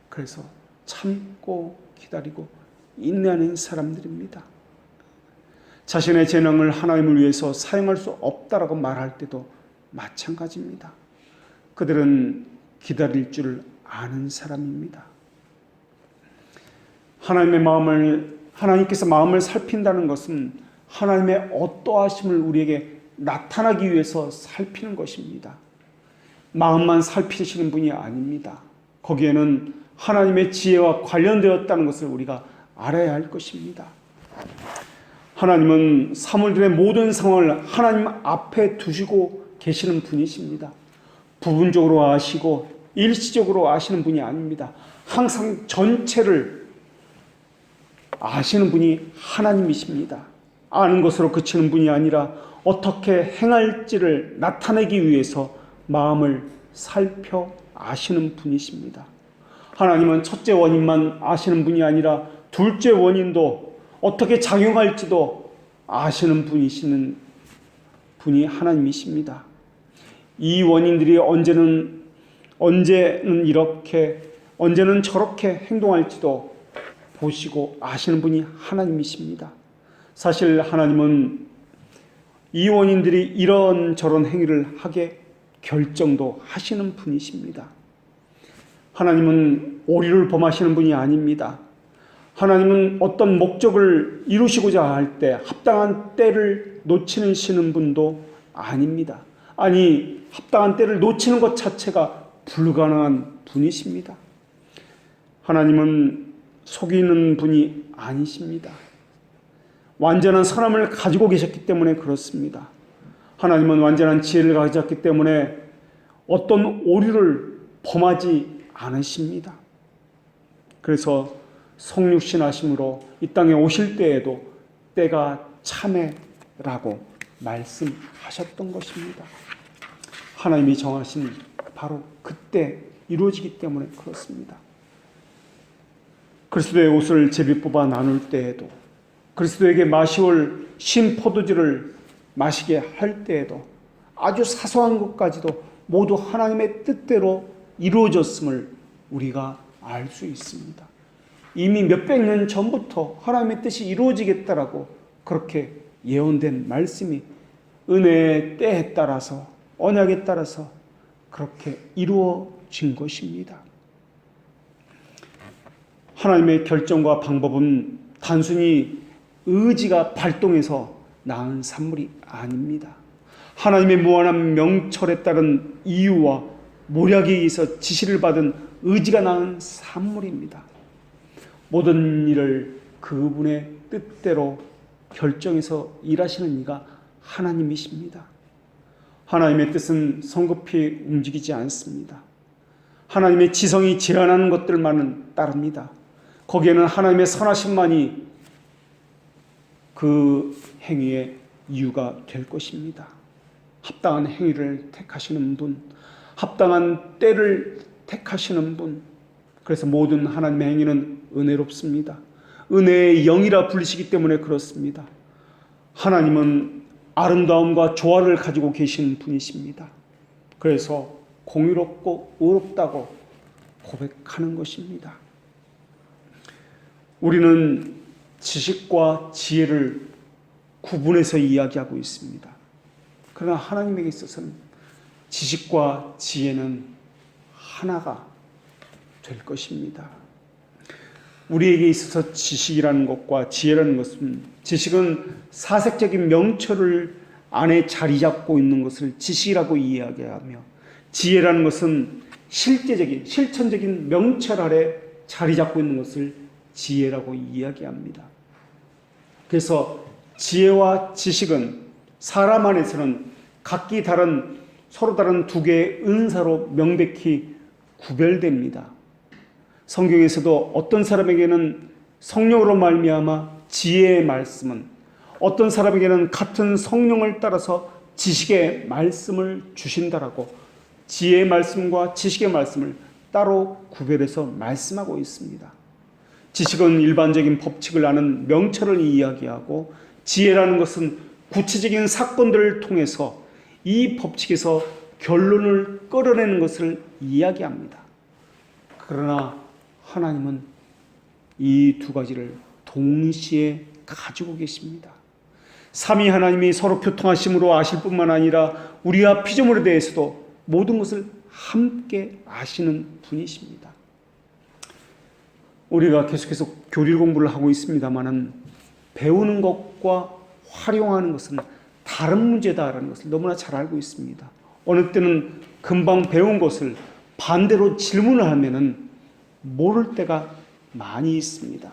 그래서 참고 기다리고 인내하는 사람들입니다. 자신의 재능을 하나님을 위해서 사용할 수 없다라고 말할 때도 마찬가지입니다. 그들은 기다릴 줄 아는 사람입니다. 하나님께서 마음을 살핀다는 것은 하나님의 어떠하심을 우리에게 나타나기 위해서 살피는 것입니다. 마음만 살피시는 분이 아닙니다. 거기에는 하나님의 지혜와 관련되었다는 것을 우리가 알아야 할 것입니다. 하나님은 사물들의 모든 상황을 하나님 앞에 두시고 계시는 분이십니다. 부분적으로 아시고 일시적으로 아시는 분이 아닙니다. 항상 전체를 아시는 분이 하나님이십니다. 아는 것으로 그치는 분이 아니라 어떻게 행할지를 나타내기 위해서 마음을 살펴 아시는 분이십니다. 하나님은 첫째 원인만 아시는 분이 아니라 둘째 원인도 어떻게 작용할지도 아시는 분이시는 분이 하나님이십니다. 이 원인들이 언제는 이렇게, 언제는 저렇게 행동할지도 보시고 아시는 분이 하나님이십니다. 사실 하나님은 이 원인들이 이런저런 행위를 하게 결정도 하시는 분이십니다. 하나님은 오류를 범하시는 분이 아닙니다. 하나님은 어떤 목적을 이루시고자 할 때 합당한 때를 놓치시는 분도 아닙니다. 아니, 합당한 때를 놓치는 것 자체가 불가능한 분이십니다. 하나님은 속이는 분이 아니십니다. 완전한 선함을 가지고 계셨기 때문에 그렇습니다. 하나님은 완전한 지혜를 가졌기 때문에 어떤 오류를 범하지 않으십니다. 그래서 성육신하심으로 이 땅에 오실 때에도 때가 참에라고 말씀하셨던 것입니다. 하나님이 정하신 바로 그때 이루어지기 때문에 그렇습니다. 그리스도의 옷을 제비 뽑아 나눌 때에도, 그리스도에게 마시올 신 포도주를 마시게 할 때에도 아주 사소한 것까지도 모두 하나님의 뜻대로 이루어졌음을 우리가 알 수 있습니다. 이미 몇백 년 전부터 하나님의 뜻이 이루어지겠다라고 그렇게 예언된 말씀이 은혜의 때에 따라서, 언약에 따라서 그렇게 이루어진 것입니다. 하나님의 결정과 방법은 단순히 의지가 발동해서 낳은 산물이 아닙니다. 하나님의 무한한 명철에 따른 이유와 모략에 의해서 지시를 받은 의지가 낳은 산물입니다. 모든 일을 그분의 뜻대로 결정해서 일하시는 이가 하나님이십니다. 하나님의 뜻은 성급히 움직이지 않습니다. 하나님의 지성이 제한하는 것들만은 따릅니다. 거기에는 하나님의 선하심만이 그 행위의 이유가 될 것입니다. 합당한 행위를 택하시는 분, 합당한 때를 택하시는 분, 그래서 모든 하나님의 행위는 은혜롭습니다. 은혜의 영이라 불리시기 때문에 그렇습니다. 하나님은 아름다움과 조화를 가지고 계신 분이십니다. 그래서 공의롭고 의롭다고 고백하는 것입니다. 우리는 지식과 지혜를 구분해서 이야기하고 있습니다. 그러나 하나님에게 있어서는 지식과 지혜는 하나가 될 것입니다. 우리에게 있어서 지식이라는 것과 지혜라는 것은, 지식은 사색적인 명철을 안에 자리 잡고 있는 것을 지식이라고 이야기하며, 지혜라는 것은 실제적인, 실천적인 명철 아래 자리 잡고 있는 것을 지혜라고 이야기합니다. 그래서 지혜와 지식은 사람 안에서는 각기 다른, 서로 다른 두 개의 은사로 명백히 구별됩니다. 성경에서도 어떤 사람에게는 성령으로 말미암아 지혜의 말씀은, 어떤 사람에게는 같은 성령을 따라서 지식의 말씀을 주신다라고 지혜의 말씀과 지식의 말씀을 따로 구별해서 말씀하고 있습니다. 지식은 일반적인 법칙을 아는 명철을 이야기하고, 지혜라는 것은 구체적인 사건들을 통해서 이 법칙에서 결론을 끌어내는 것을 이야기합니다. 그러나 하나님은 이 두 가지를 동시에 가지고 계십니다. 삼위 하나님이 서로 교통하심으로 아실 뿐만 아니라 우리와 피조물에 대해서도 모든 것을 함께 아시는 분이십니다. 우리가 계속해서 교리 공부를 하고 있습니다마는 배우는 것과 활용하는 것은 다른 문제다라는 것을 너무나 잘 알고 있습니다. 어느 때는 금방 배운 것을 반대로 질문을 하면은 모를 때가 많이 있습니다.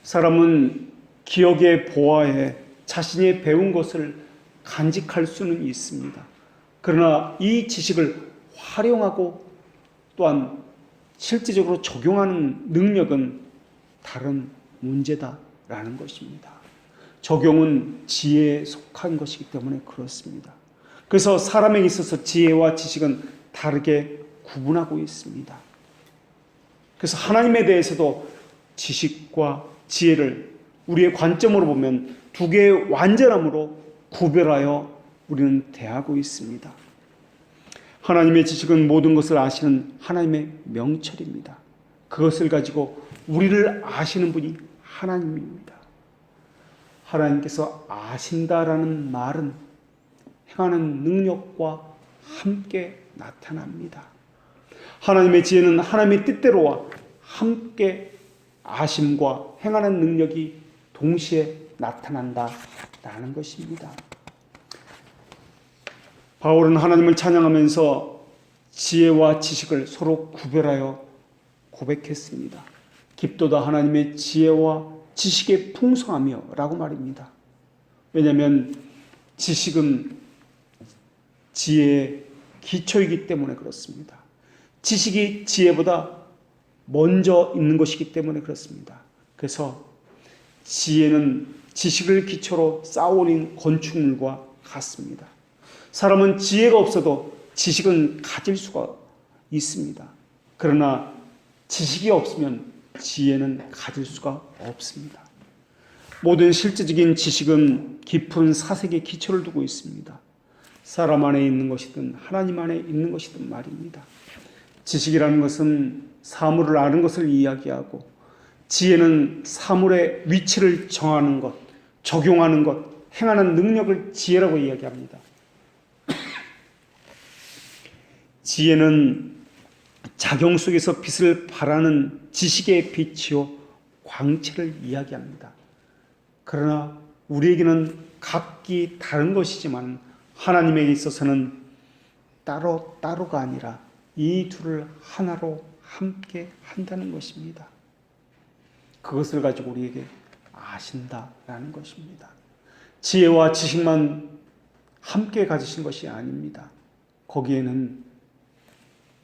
사람은 기억의 보화에 자신이 배운 것을 간직할 수는 있습니다. 그러나 이 지식을 활용하고 또한 실제적으로 적용하는 능력은 다른 문제다라는 것입니다. 적용은 지혜에 속한 것이기 때문에 그렇습니다. 그래서 사람에게 있어서 지혜와 지식은 다르게 구분하고 있습니다. 그래서 하나님에 대해서도 지식과 지혜를 우리의 관점으로 보면 두 개의 완전함으로 구별하여 우리는 대하고 있습니다. 하나님의 지식은 모든 것을 아시는 하나님의 명철입니다. 그것을 가지고 우리를 아시는 분이 하나님입니다. 하나님께서 아신다라는 말은 행하는 능력과 함께 나타납니다. 하나님의 지혜는 하나님의 뜻대로와 함께 아심과 행하는 능력이 동시에 나타난다라는 것입니다. 바울은 하나님을 찬양하면서 지혜와 지식을 서로 구별하여 고백했습니다. 깊도다 하나님의 지혜와 지식의 풍성하며 라고 말입니다. 왜냐하면 지식은 지혜의 기초이기 때문에 그렇습니다. 지식이 지혜보다 먼저 있는 것이기 때문에 그렇습니다. 그래서 지혜는 지식을 기초로 쌓아올린 건축물과 같습니다. 사람은 지혜가 없어도 지식은 가질 수가 있습니다. 그러나 지식이 없으면 지혜는 가질 수가 없습니다. 모든 실제적인 지식은 깊은 사색의 기초를 두고 있습니다. 사람 안에 있는 것이든 하나님 안에 있는 것이든 말입니다. 지식이라는 것은 사물을 아는 것을 이야기하고, 지혜는 사물의 위치를 정하는 것, 적용하는 것, 행하는 능력을 지혜라고 이야기합니다. 지혜는 작용 속에서 빛을 발하는 지식의 빛이요 광채를 이야기합니다. 그러나 우리에게는 각기 다른 것이지만 하나님에게 있어서는 따로따로가 아니라 이 둘을 하나로 함께 한다는 것입니다. 그것을 가지고 우리에게 아신다라는 것입니다. 지혜와 지식만 함께 가지신 것이 아닙니다. 거기에는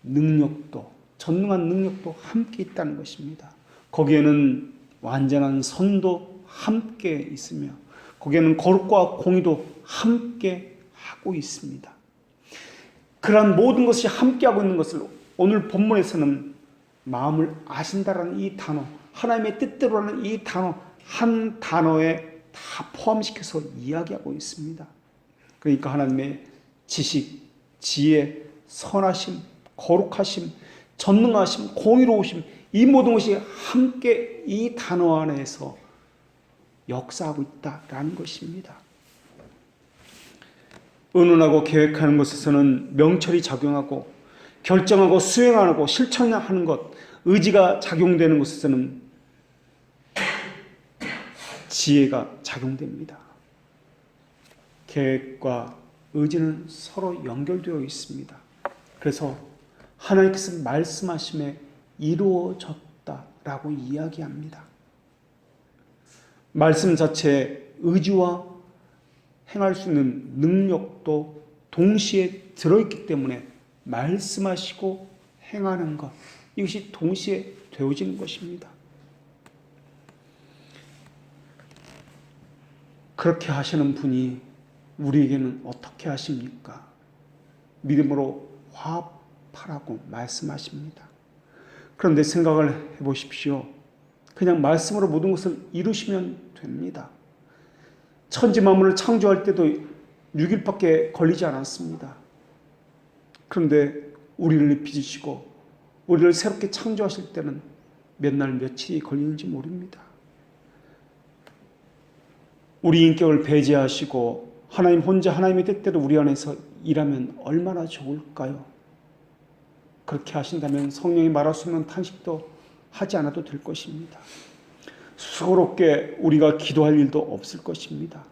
능력도, 전능한 능력도 함께 있다는 것입니다. 거기에는 완전한 선도 함께 있으며, 거기에는 거룩과 공의도 함께 하고 있습니다. 그러한 모든 것이 함께하고 있는 것을 오늘 본문에서는 마음을 아신다라는 이 단어, 하나님의 뜻대로라는 이 단어, 한 단어에 다 포함시켜서 이야기하고 있습니다. 그러니까 하나님의 지식, 지혜, 선하심, 거룩하심, 전능하심, 공의로우심, 이 모든 것이 함께 이 단어 안에서 역사하고 있다라는 것입니다. 의논하고 계획하는 것에서는 명철이 작용하고, 결정하고 수행하고 실천하는 것, 의지가 작용되는 것에서는 지혜가 작용됩니다. 계획과 의지는 서로 연결되어 있습니다. 그래서 하나님께서 말씀하심에 이루어졌다라고 이야기합니다. 말씀 자체에 의지와 행할 수 있는 능력도 동시에 들어있기 때문에 말씀하시고 행하는 것, 이것이 동시에 되어지는 것입니다. 그렇게 하시는 분이 우리에게는 어떻게 하십니까? 믿음으로 화합하라고 말씀하십니다. 그런데 생각을 해보십시오. 그냥 말씀으로 모든 것을 이루시면 됩니다. 천지 만물을 창조할 때도 6일밖에 걸리지 않았습니다. 그런데 우리를 빚으시고 우리를 새롭게 창조하실 때는 몇 날 며칠이 걸리는지 모릅니다. 우리 인격을 배제하시고 하나님 혼자 하나님의 뜻대로 우리 안에서 일하면 얼마나 좋을까요? 그렇게 하신다면 성령이 말할 수 없는 탄식도 하지 않아도 될 것입니다. 수고롭게 우리가 기도할 일도 없을 것입니다.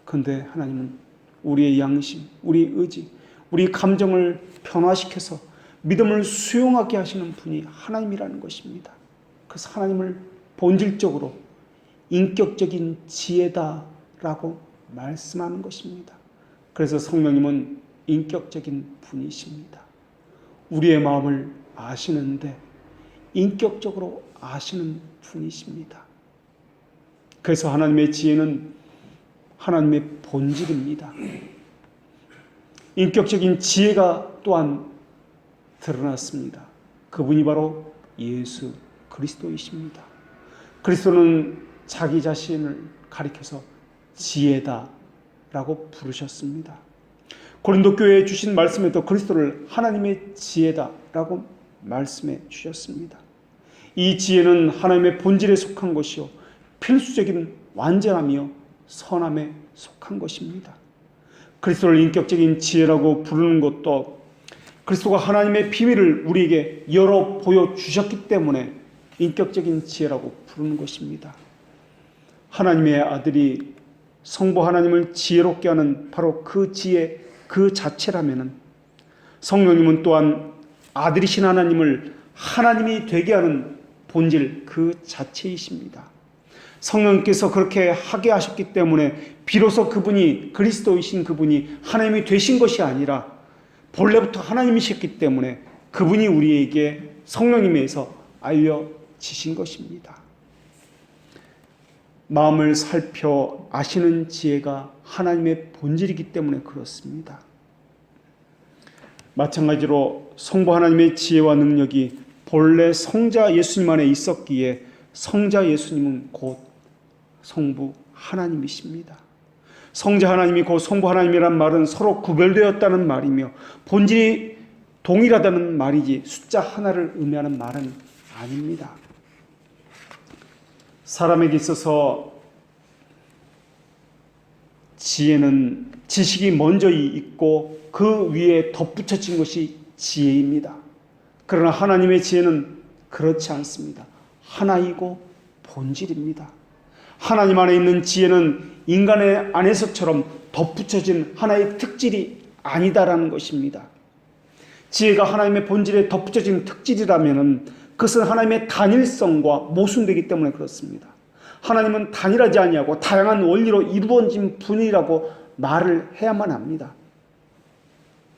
그런데 하나님은 우리의 양심, 우리의 의지, 우리 감정을 변화시켜서 믿음을 수용하게 하시는 분이 하나님이라는 것입니다. 그래서 하나님을 본질적으로 인격적인 지혜다라고 말씀하는 것입니다. 그래서 성령님은 인격적인 분이십니다. 우리의 마음을 아시는데 인격적으로 아시는 분이십니다. 그래서 하나님의 지혜는 하나님의 본질입니다. 인격적인 지혜가 또한 드러났습니다. 그분이 바로 예수 그리스도이십니다. 그리스도는 자기 자신을 가리켜서 지혜다라고 부르셨습니다. 고린도 교회에 주신 말씀에도 그리스도를 하나님의 지혜다라고 말씀해 주셨습니다. 이 지혜는 하나님의 본질에 속한 것이요 필수적인 완전함이요 선함에 속한 것입니다. 그리스도를 인격적인 지혜라고 부르는 것도 그리스도가 하나님의 비밀을 우리에게 열어 보여주셨기 때문에 인격적인 지혜라고 부르는 것입니다. 하나님의 아들이 성부 하나님을 지혜롭게 하는 바로 그 지혜 그 자체라면 성령님은 또한 아들이신 하나님을 하나님이 되게 하는 본질 그 자체이십니다. 성령님께서 그렇게 하게 하셨기 때문에 비로소 그분이 그리스도이신 그분이 하나님이 되신 것이 아니라 본래부터 하나님이셨기 때문에 그분이 우리에게 성령님에서 알려지신 것입니다. 마음을 살펴 아시는 지혜가 하나님의 본질이기 때문에 그렇습니다. 마찬가지로 성부 하나님의 지혜와 능력이 본래 성자 예수님 안에 있었기에 성자 예수님은 곧 성부 하나님이십니다. 성자 하나님이 곧 성부 하나님이란 말은 서로 구별되었다는 말이며 본질이 동일하다는 말이지 숫자 하나를 의미하는 말은 아닙니다. 사람에게 있어서 지혜는 지식이 먼저 있고 그 위에 덧붙여진 것이 지혜입니다. 그러나 하나님의 지혜는 그렇지 않습니다. 하나이고 본질입니다. 하나님 안에 있는 지혜는 인간의 안에서처럼 덧붙여진 하나의 특질이 아니다라는 것입니다. 지혜가 하나님의 본질에 덧붙여진 특질이라면 그것은 하나님의 단일성과 모순되기 때문에 그렇습니다. 하나님은 단일하지 아니하고 다양한 원리로 이루어진 분이라고 말을 해야만 합니다.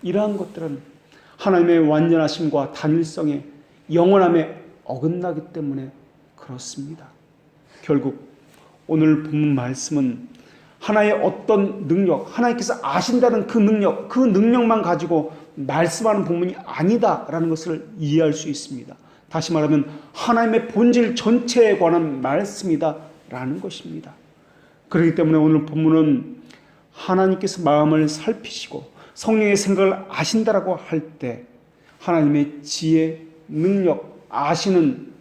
이러한 것들은 하나님의 완전하심과 단일성의 영원함에 어긋나기 때문에 그렇습니다. 결국 오늘 본문 말씀은 하나의 어떤 능력, 하나님께서 아신다는 그 능력만 가지고 말씀하는 본문이 아니다라는 것을 이해할 수 있습니다. 다시 말하면 하나님의 본질 전체에 관한 말씀이다라는 것입니다. 그렇기 때문에 오늘 본문은 하나님께서 마음을 살피시고 성령의 생각을 아신다라고 할 때 하나님의 지혜, 능력, 아시는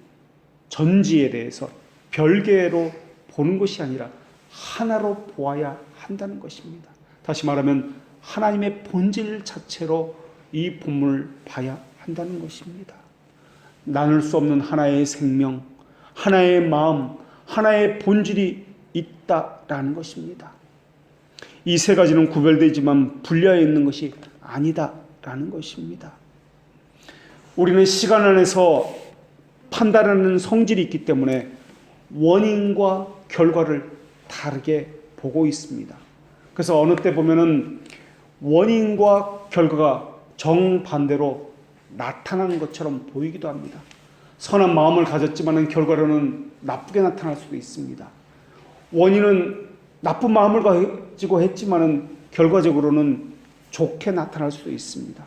전지에 대해서 별개로 보는 것이 아니라 하나로 보아야 한다는 것입니다. 다시 말하면 하나님의 본질 자체로 이 본문을 봐야 한다는 것입니다. 나눌 수 없는 하나의 생명, 하나의 마음, 하나의 본질이 있다라는 것입니다. 이 세 가지는 구별되지만 분리하여 있는 것이 아니다라는 것입니다. 우리는 시간 안에서 판단하는 성질이 있기 때문에 원인과 결과를 다르게 보고 있습니다. 그래서 어느 때 보면은 원인과 결과가 정반대로 나타나는 것처럼 보이기도 합니다. 선한 마음을 가졌지만 결과로는 나쁘게 나타날 수도 있습니다. 원인은 나쁜 마음을 가지고 했지만 결과적으로는 좋게 나타날 수도 있습니다.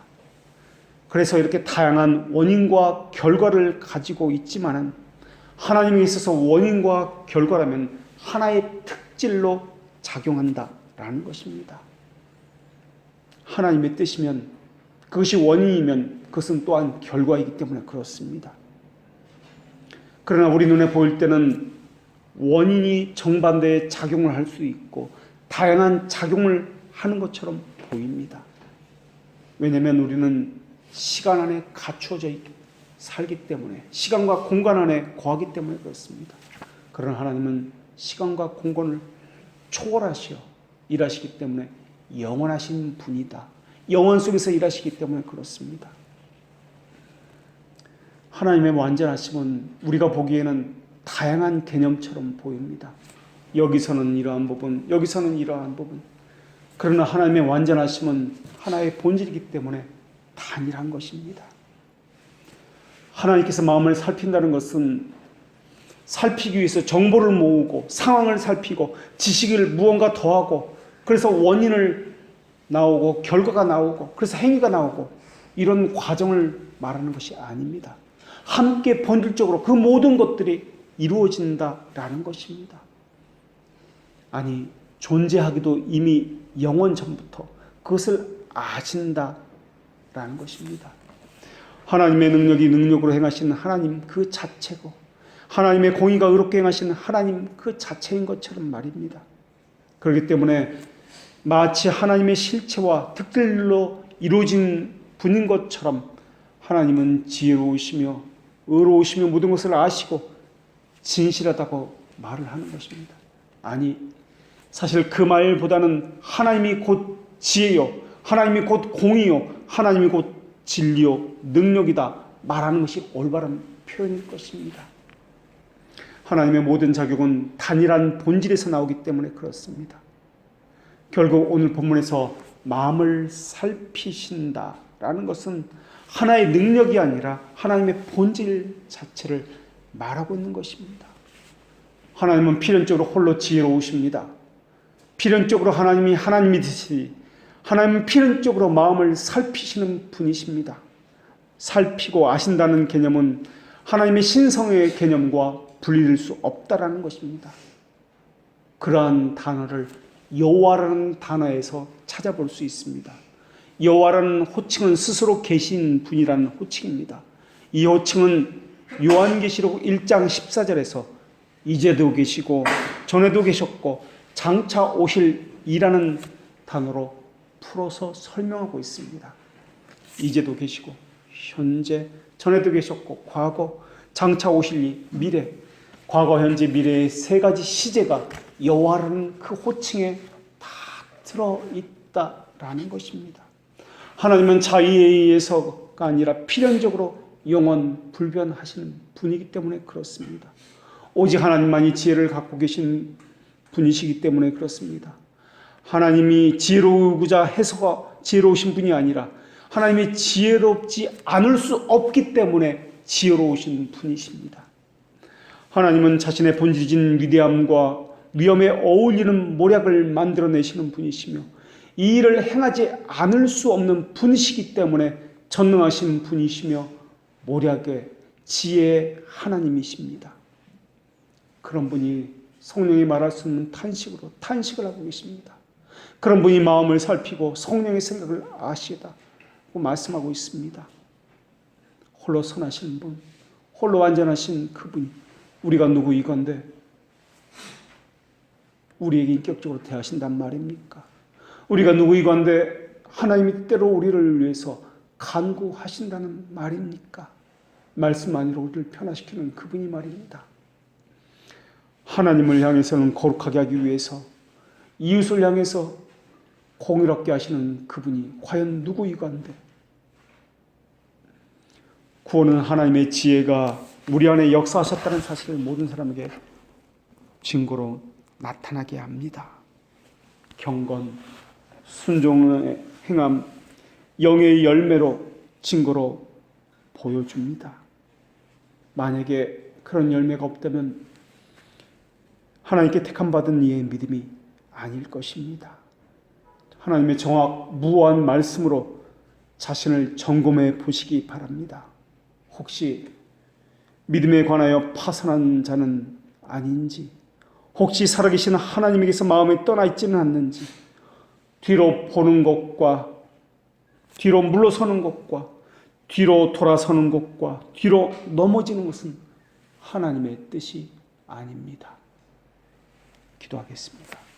그래서 이렇게 다양한 원인과 결과를 가지고 있지만은 하나님에 있어서 원인과 결과라면 하나의 특질로 작용한다라는 것입니다. 하나님의 뜻이면 그것이 원인이면 그것은 또한 결과이기 때문에 그렇습니다. 그러나 우리 눈에 보일 때는 원인이 정반대의 작용을 할 수 있고 다양한 작용을 하는 것처럼 보입니다. 왜냐하면 우리는 시간 안에 갖추어져 살기 때문에, 시간과 공간 안에 거하기 때문에 그렇습니다. 그러나 하나님은 시간과 공간을 초월하시어 일하시기 때문에 영원하신 분이다. 영원 속에서 일하시기 때문에 그렇습니다. 하나님의 완전하심은 우리가 보기에는 다양한 개념처럼 보입니다. 여기서는 이러한 부분, 여기서는 이러한 부분. 그러나 하나님의 완전하심은 하나의 본질이기 때문에 단일한 것입니다. 하나님께서 마음을 살핀다는 것은 살피기 위해서 정보를 모으고 상황을 살피고 지식을 무언가 더하고 그래서 원인을 나오고 결과가 나오고 그래서 행위가 나오고 이런 과정을 말하는 것이 아닙니다. 함께 본질적으로 그 모든 것들이 이루어진다라는 것입니다. 아니, 존재하기도 이미 영원 전부터 그것을 아신다라는 것입니다. 하나님의 능력이 능력으로 행하시는 하나님 그 자체고 하나님의 공의가 의롭게 행하시는 하나님 그 자체인 것처럼 말입니다. 그렇기 때문에 마치 하나님의 실체와 특별로 이루어진 분인 것처럼 하나님은 지혜로우시며 의로우시며 모든 것을 아시고 진실하다고 말을 하는 것입니다. 아니, 사실 그 말보다는 하나님이 곧 지혜요, 하나님이 곧 공의요, 하나님이 곧 진리요, 능력이다 말하는 것이 올바른 표현일 것입니다. 하나님의 모든 작용은 단일한 본질에서 나오기 때문에 그렇습니다. 결국 오늘 본문에서 마음을 살피신다라는 것은 하나의 능력이 아니라 하나님의 본질 자체를 말하고 있는 것입니다. 하나님은 필연적으로 홀로 지혜로우십니다. 필연적으로 하나님이 하나님이듯이 하나님은 필연적으로 마음을 살피시는 분이십니다. 살피고 아신다는 개념은 하나님의 신성의 개념과 분리될 수 없다라는 것입니다. 그러한 단어를 여호와라는 단어에서 찾아볼 수 있습니다. 여호와라는 호칭은 스스로 계신 분이라는 호칭입니다. 이 호칭은 요한계시록 1장 14절에서 이제도 계시고 전에도 계셨고 장차 오실 이라는 단어로 풀어서 설명하고 있습니다. 이제도 계시고 현재 전에도 계셨고 과거 장차 오실 이 미래, 과거 현재 미래의 세 가지 시제가 여호와라는 그 호칭에 다 들어있다라는 것입니다. 하나님은 자의에 의해서가 아니라 필연적으로 영원 불변하시는 분이기 때문에 그렇습니다. 오직 하나님만이 지혜를 갖고 계신 분이시기 때문에 그렇습니다. 하나님이 지혜로우고자 해서가 지혜로우신 분이 아니라 하나님이 지혜롭지 않을 수 없기 때문에 지혜로우신 분이십니다. 하나님은 자신의 본질인 위대함과 위엄에 어울리는 모략을 만들어내시는 분이시며 이 일을 행하지 않을 수 없는 분이시기 때문에 전능하신 분이시며 모략의 지혜의 하나님이십니다. 그런 분이 성령이 말할 수 없는 탄식으로 탄식을 하고 계십니다. 그런 분이 마음을 살피고 성령의 생각을 아시다고 말씀하고 있습니다. 홀로 선하신 분, 홀로 완전하신 그분이 우리가 누구이건데 우리에게 인격적으로 대하신단 말입니까? 우리가 누구이건데 하나님이 때로 우리를 위해서 간구하신다는 말입니까? 말씀만으로 우리를 변화시키는 그분이 말입니다. 하나님을 향해서는 거룩하게 하기 위해서 이웃을 향해서 공의롭게 하시는 그분이 과연 누구이건데 구원은 하나님의 지혜가 우리 안에 역사하셨다는 사실을 모든 사람에게 증거로 나타나게 합니다. 경건, 순종의 행함, 영의 열매로 증거로 보여줍니다. 만약에 그런 열매가 없다면 하나님께 택함받은 이의 믿음이 아닐 것입니다. 하나님의 정확 무한 말씀으로 자신을 점검해 보시기 바랍니다. 혹시 믿음에 관하여 파산한 자는 아닌지, 혹시 살아계신 하나님에게서 마음이 떠나 있지는 않는지, 뒤로 보는 것과 뒤로 물러서는 것과 뒤로 돌아서는 것과 뒤로 넘어지는 것은 하나님의 뜻이 아닙니다. 기도하겠습니다.